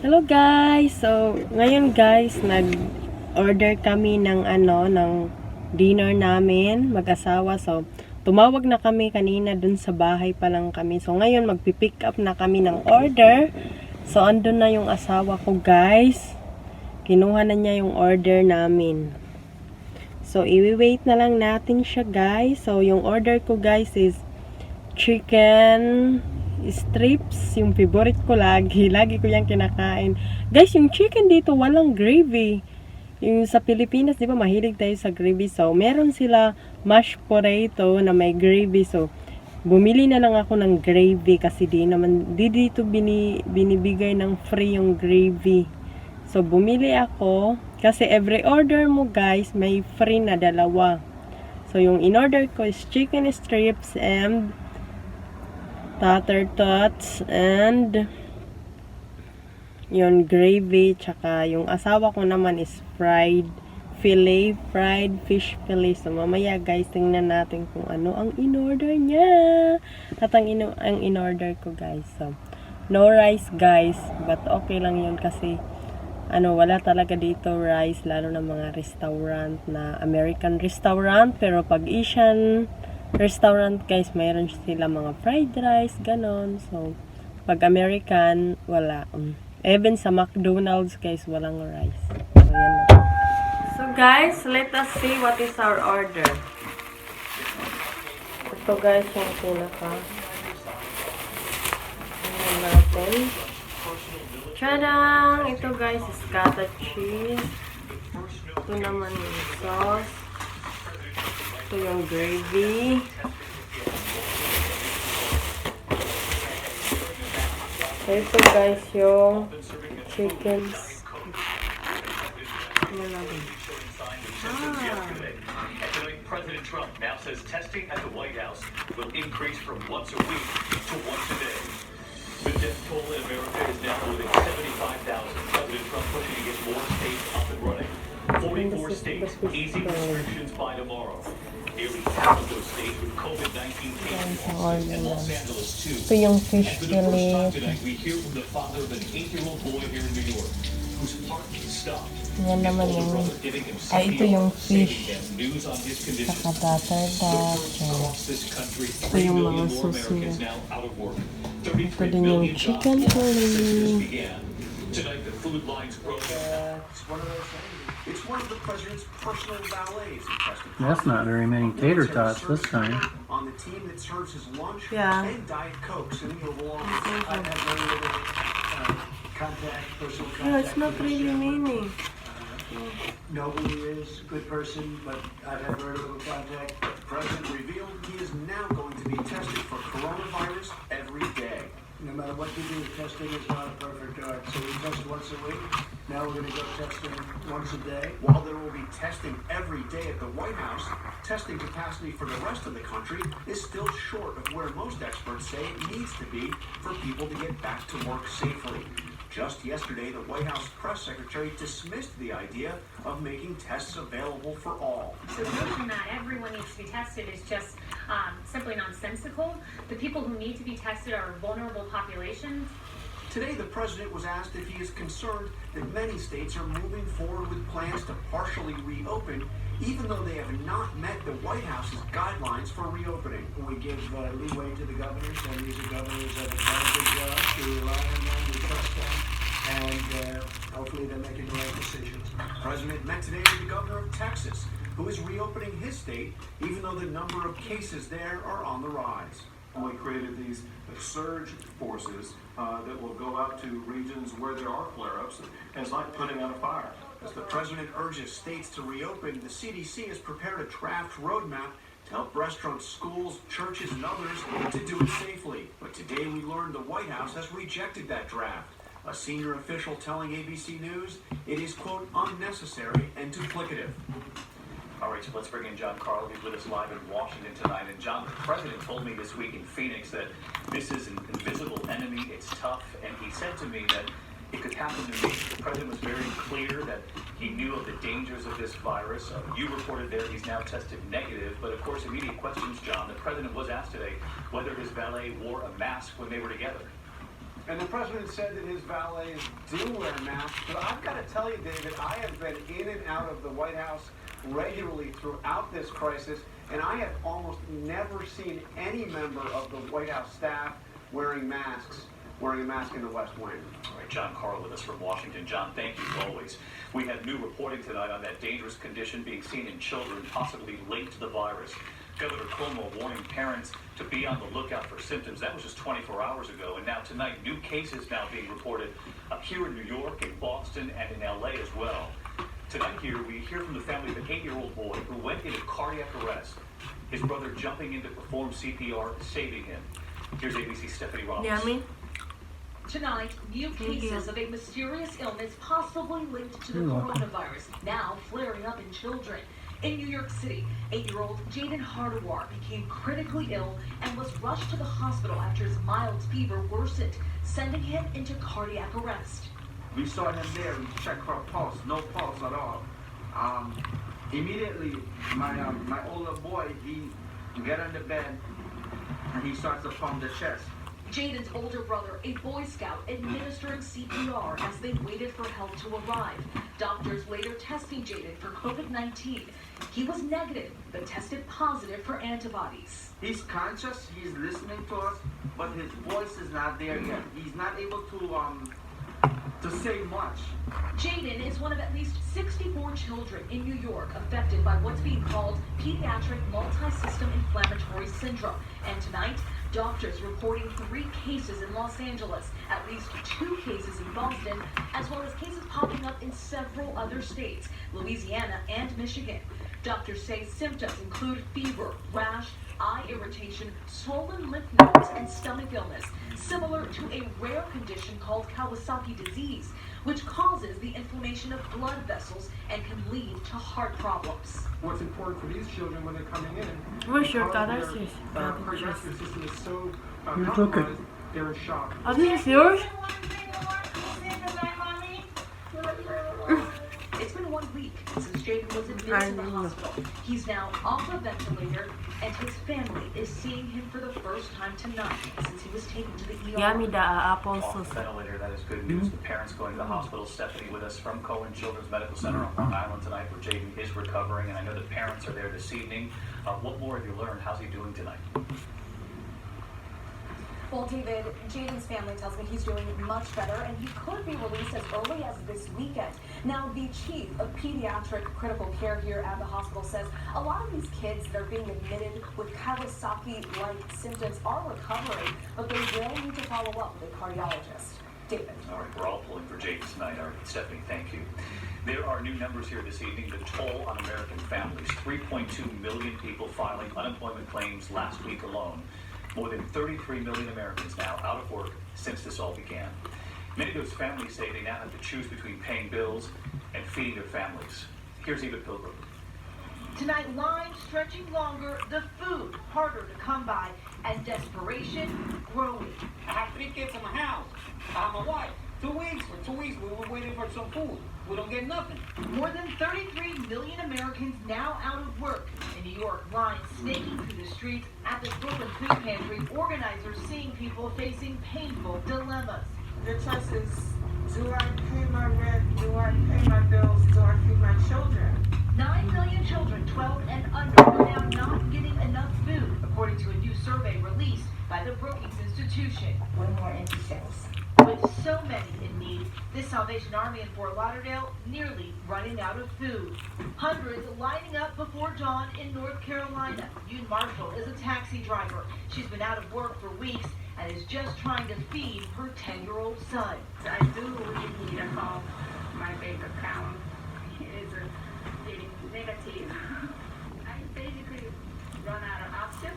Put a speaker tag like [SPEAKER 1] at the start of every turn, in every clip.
[SPEAKER 1] Hello guys! So, ngayon guys, nag-order kami ng dinner namin, mag-asawa. So, tumawag na kami kanina dun sa bahay pa lang kami. So, ngayon magpipick up na kami ng order. So, andun na yung asawa ko guys. Kinuha na niya yung order namin. So, i-wait na lang natin siya guys. So, yung order ko guys is chicken strips, yung favorite ko lagi ko yung kinakain guys. Yung chicken dito walang gravy. Yung sa Pilipinas, di ba mahilig tayo sa gravy, so meron sila mashed potato na may gravy. So bumili na lang ako ng gravy kasi dito binibigay ng free yung gravy. So bumili ako kasi every order mo guys may free na dalawa. So yung in-order ko is chicken strips and tater tots and yung gravy, tsaka yung asawa ko naman is fried fish fillet. So mamaya guys, tingnan natin kung ano ang in-order niya at ang in-order ko guys. So no rice guys, but okay lang yun kasi wala talaga dito rice, lalo na mga restaurant na American restaurant. Pero pag Asian restaurant guys, mayroon sila mga fried rice, ganon. So pag American, wala. Even sa McDonald's guys, walang rice. So yan. So guys, let us see what is our order. Ito guys yung pinaka natin. Tadang! Ito guys is cottage cheese. Ito naman yung sauce. Ito yung gravy. So ito guys yung chicken.
[SPEAKER 2] President Trump now says testing at the White House will increase from once a week to once a day. The death toll in America is now more than 75,000. President Trump pushing to get more states up and running. 44 states easing restrictions by tomorrow. Nearly half of those states with COVID-19 cases, and Los Angeles too.
[SPEAKER 1] Ito yung fish fillet.
[SPEAKER 2] Tonight we hear from the father of an 8-year-old boy here in New York whose heart stopped.
[SPEAKER 1] Yan naman yung ito yung fish saka tater tots. Ito yung mga susunod. Ito din yung chicken fillet.
[SPEAKER 2] Tonight the food lines broke. It's one of the president's personal valets.
[SPEAKER 3] That's not very many tater tots this time.
[SPEAKER 2] On the team that serves his lunch
[SPEAKER 1] and
[SPEAKER 2] Diet Coke in the Oval Office. I have very little personal contact.
[SPEAKER 1] Yeah, it's not really many.
[SPEAKER 2] Nobody is a good person, but I've had very little contact. The president revealed he is now going to be tested for coronavirus every day. No matter what you do, testing is not a perfect art. So we test once a week. Now we're going to go testing once a day. While there will be testing every day at the White House, testing capacity for the rest of the country is still short of where most experts say it needs to be for people to get back to work safely. Just yesterday, the White House press secretary dismissed the idea of making tests available for all.
[SPEAKER 4] So the notion that everyone needs to be tested is just simply nonsensical. The people who need to be tested are vulnerable populations.
[SPEAKER 2] Today, the president was asked if he is concerned that many states are moving forward with plans to partially reopen, even though they have not met the White House's guidelines for reopening. We give leeway to the governors, and these are governors that have done a good job. We rely on them, we trust them, and hopefully they're making the right decisions. The president met today with the governor of Texas, who is reopening his state, even though the number of cases there are on the rise.
[SPEAKER 5] We created these surge forces that will go out to regions where there are flare-ups, and it's like putting out a fire.
[SPEAKER 2] As the president urges states to reopen, the CDC has prepared a draft roadmap to help restaurants, schools, churches, and others to do it safely. But today we learned the White House has rejected that draft. A senior official telling ABC News it is, quote, unnecessary and duplicative.
[SPEAKER 6] All right, so let's bring in John Carl. He's with us live in Washington tonight. And John, the president told me this week in Phoenix that this is an invisible enemy. It's tough. And he said to me that it could happen to me. The president was very clear that he knew of the dangers of this virus. You reported there he's now tested negative. But of course, immediate questions, John. The president was asked today whether his valet wore a mask when they were together.
[SPEAKER 2] And the president said that his valets do wear masks. But I've got to tell you, David, I have been in and out of the White House regularly throughout this crisis, and I have almost never seen any member of the White House staff wearing a mask in the West Wing.
[SPEAKER 6] All right, John Carl with us from Washington. John, thank you as always. We have new reporting tonight on that dangerous condition being seen in children possibly linked to the virus. Governor Cuomo warning parents to be on the lookout for symptoms. That was just 24 hours ago. And now tonight, new cases now being reported here in New York, in Boston, and in LA as well. Tonight here, we hear from the family of an 8-year-old boy who went into cardiac arrest. His brother jumping in to perform CPR, saving him. Here's ABC's Stephanie Roberts.
[SPEAKER 1] Yummy.
[SPEAKER 7] Tonight, new cases of a mysterious illness possibly linked to the coronavirus, now flaring up in children. In New York City, 8-year-old Jaden Hardawar became critically ill and was rushed to the hospital after his mild fever worsened, sending him into cardiac arrest.
[SPEAKER 8] We saw him there, we checked for a pulse, no pulse at all. Immediately, my older boy, he get on the bed and he starts to pump the chest.
[SPEAKER 7] Jaden's older brother, a Boy Scout, administering CPR as they waited for help to arrive. Doctors later testing Jaden for COVID-19. He was negative, but tested positive for antibodies.
[SPEAKER 8] He's conscious, he's listening to us, but his voice is not there yet. He's not able to say much.
[SPEAKER 7] Jaden is one of at least 64 children in New York affected by what's being called pediatric multi-system inflammatory syndrome. And tonight, doctors reporting 3 cases in Los Angeles, at least 2 cases in Boston, as well as cases popping up in several other states, Louisiana and Michigan. Doctors say symptoms include fever, rash, eye irritation, swollen lymph nodes, and stomach illness, similar to a rare condition called Kawasaki disease, which causes the inflammation of blood vessels and can lead to heart problems.
[SPEAKER 9] What's important for these children when they're coming in,
[SPEAKER 1] Where's your
[SPEAKER 9] because
[SPEAKER 1] colors?
[SPEAKER 9] their cardiovascular system is so
[SPEAKER 3] You took it.
[SPEAKER 9] compromised, they're in shock.
[SPEAKER 1] Oh, this is yours?
[SPEAKER 7] It's been 1 week since Jaden was admitted to the hospital. He's now off a ventilator, and his family is seeing him for the first time tonight since he was taken to the ER.
[SPEAKER 1] Yummy da apple
[SPEAKER 6] Off the
[SPEAKER 1] sauce.
[SPEAKER 6] ventilator, that is good news. The parents going to the hospital. Stephanie with us from Cohen Children's Medical Center on Long Island tonight, where Jaden is recovering, and I know the parents are there this evening. What more have you learned? How's he doing tonight?
[SPEAKER 10] Well, David, Jaden's family tells me he's doing much better and he could be released as early as this weekend. Now, the chief of pediatric critical care here at the hospital says a lot of these kids that are being admitted with Kawasaki-like symptoms are recovering, but they will need to follow up with a cardiologist. David.
[SPEAKER 6] All right, we're all pulling for Jaden tonight. All right, Stephanie, thank you. There are new numbers here this evening. The toll on American families, 3.2 million people filing unemployment claims last week alone. More than 33 million Americans now out of work since this all began. Many of those families say they now have to choose between paying bills and feeding their families. Here's Eva Pilgrim.
[SPEAKER 7] Tonight, lines stretching longer, the food harder to come by, and desperation growing.
[SPEAKER 11] I have 3 kids in my house. My wife. 2 weeks. For 2 weeks, we were waiting for some food. We don't get nothing.
[SPEAKER 7] More than 33 million Americans now out of work. In New York, lines snaking through the streets at the Brooklyn Food Pantry. Organizers seeing people facing painful dilemmas.
[SPEAKER 12] The choice is, do I pay my rent? Do I pay my bills? Do I feed my children?
[SPEAKER 7] 9 million children 12 and under are now not getting enough food, according to a new survey released by the Brookings Institution.
[SPEAKER 12] One more empty shelves.
[SPEAKER 7] With so many in need, this Salvation Army in Fort Lauderdale nearly running out of food. Hundreds lining up before dawn in North Carolina. Yoon Marshall is a taxi driver. She's been out of work for weeks and is just trying to feed her 10-year-old son.
[SPEAKER 12] I do really need a call. My bank account is getting negative. I basically run out of options.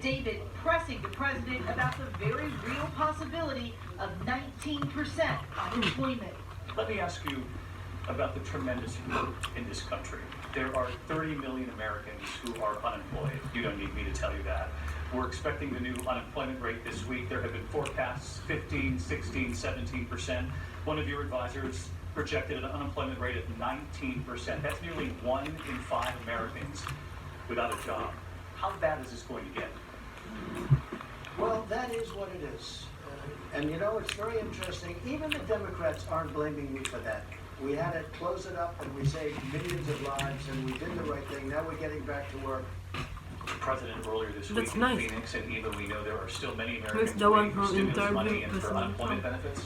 [SPEAKER 7] David pressing the president about the very real possibility of 19% unemployment.
[SPEAKER 6] Let me ask you about the tremendous hurt in this country. There are 30 million Americans who are unemployed. You don't need me to tell you that. We're expecting the new unemployment rate this week. There have been forecasts 15, 16, 17%. One of your advisors projected an unemployment rate of 19%. That's nearly 1 in 5 Americans without a job. How bad is this going to get?
[SPEAKER 2] Well, that is what it is. And you know, it's very interesting. Even the Democrats aren't blaming me for that. We had to close it up and we saved millions of lives and we did the right thing. Now we're getting back to work.
[SPEAKER 6] The president earlier this week
[SPEAKER 1] That's
[SPEAKER 6] in
[SPEAKER 1] nice.
[SPEAKER 6] Phoenix, and even we know there are still many
[SPEAKER 1] Who's
[SPEAKER 6] Americans
[SPEAKER 1] the one
[SPEAKER 6] waiting for
[SPEAKER 1] who
[SPEAKER 6] stimulus
[SPEAKER 1] interviewed
[SPEAKER 6] money and for
[SPEAKER 1] President
[SPEAKER 6] unemployment
[SPEAKER 1] Trump?
[SPEAKER 6] benefits.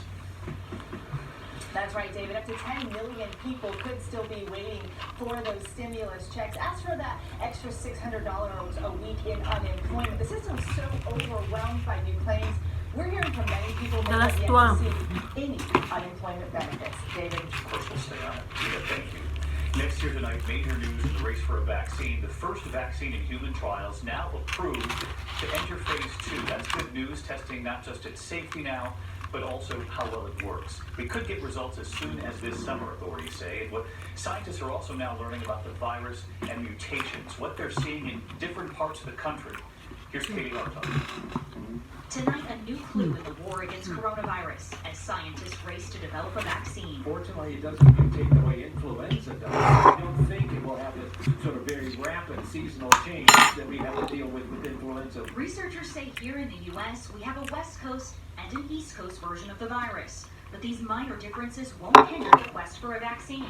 [SPEAKER 10] That's right, David. Up to 10 million people could still be waiting for those stimulus checks. As for that extra $600 a week in unemployment, the system's so overwhelmed by new claims. We're hearing from many people who have yet to receive any unemployment benefits. David?
[SPEAKER 6] Of course, we'll stay on it. Yeah, thank you. Next year tonight, major news in the race for a vaccine. The first vaccine in human trials now approved to enter phase 2. That's good news, testing not just its safety now, but also how well it works. We could get results as soon as this summer, authorities say. And what scientists are also now learning about the virus and mutations, what they're seeing in different parts of the country. Here's Katie Hartung.
[SPEAKER 13] Tonight, a new clue in the war against coronavirus as scientists race to develop a vaccine.
[SPEAKER 11] Fortunately, it doesn't mutate the way influenza does. I don't think it will have this sort of very rapid seasonal change that we have to deal with influenza.
[SPEAKER 13] Researchers say here in the U.S., we have a West Coast and an East Coast version of the virus. But these minor differences won't hinder the quest for a vaccine.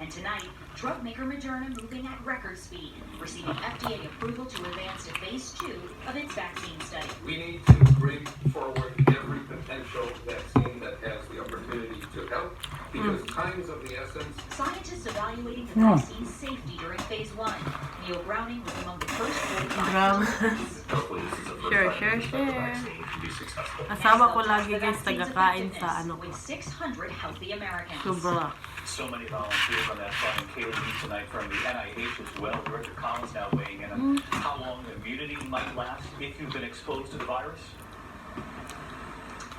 [SPEAKER 13] And tonight, drug maker Moderna moving at record speed, receiving FDA approval to advance to phase 2 of its vaccine study.
[SPEAKER 14] We need to bring forward every potential vaccine that has the opportunity to help, because time is of the essence.
[SPEAKER 13] Scientists evaluating the vaccine's safety during phase 1. Neil Browning was among the first 45 participants.
[SPEAKER 6] Hopefully this is the first
[SPEAKER 1] Share,
[SPEAKER 6] time
[SPEAKER 1] share,
[SPEAKER 6] that the
[SPEAKER 1] share.
[SPEAKER 6] vaccine can be successful.
[SPEAKER 1] Kasama ko lagi guys tagakain sa ano ko.
[SPEAKER 13] With 600 healthy Americans.
[SPEAKER 1] Sobra.
[SPEAKER 6] So many volunteers on that front, and Kayla Lee tonight from the NIH as well. Director Collins now weighing in on how long immunity might last if you've been exposed to the virus.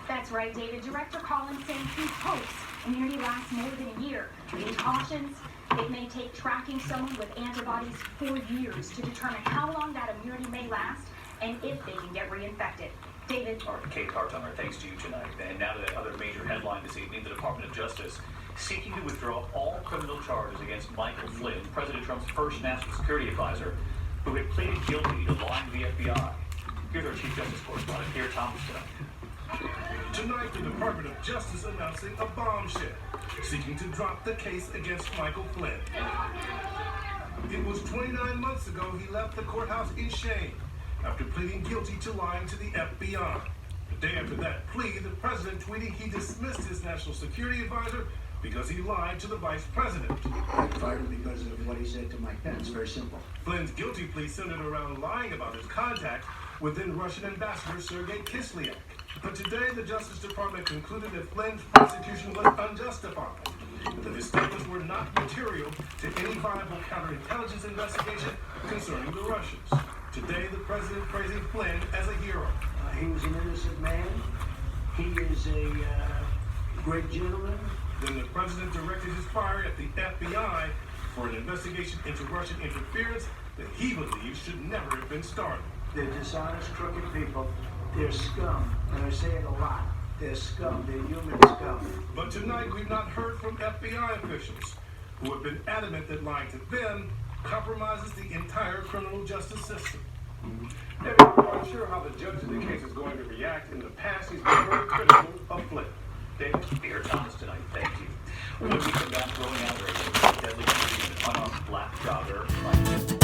[SPEAKER 10] That's right, David. Director Collins saying he hopes immunity lasts more than a year. He cautions it may take tracking someone with antibodies for years to determine how long that immunity may last and if they can get reinfected. David?
[SPEAKER 6] All right, Kate Hartung, thanks to you tonight. And now to that other major headline this evening, the Department of Justice seeking to withdraw all criminal charges against Michael Flynn, President Trump's first national security advisor, who had pleaded guilty to lying to the FBI. Here's our Chief Justice correspondent, Pierre Thomas tonight.
[SPEAKER 15] Tonight, the Department of Justice announcing a bombshell, seeking to drop the case against Michael Flynn. It was 29 months ago he left the courthouse in shame after pleading guilty to lying to the FBI. The day after that plea, the president tweeting he dismissed his national security advisor because he lied to the vice president.
[SPEAKER 2] I fired him because of what he said to Mike Pence. Very simple.
[SPEAKER 15] Flynn's guilty plea centered around lying about his contact with then Russian Ambassador Sergei Kislyak. But today, the Justice Department concluded that Flynn's prosecution was unjustified, and that his statements were not material to any viable counterintelligence investigation concerning the Russians. Today, the president praising Flynn as a hero.
[SPEAKER 2] He was an innocent man. He is a great gentleman.
[SPEAKER 15] Then the president directed his fire at the FBI for an investigation into Russian interference that he believes should never have been started.
[SPEAKER 2] They're dishonest, crooked people. They're scum. And I say it a lot. They're scum. They're human scum.
[SPEAKER 15] But tonight, we've not heard from FBI officials who have been adamant that lying to them compromises the entire criminal justice system.
[SPEAKER 5] David, I'm not sure how the judge in the case is going to react. In the past, he's been very critical of Flynn.
[SPEAKER 6] David, Pierre Thomas tonight, thank you. When we come back, rolling out a deadly unarmed black jogger.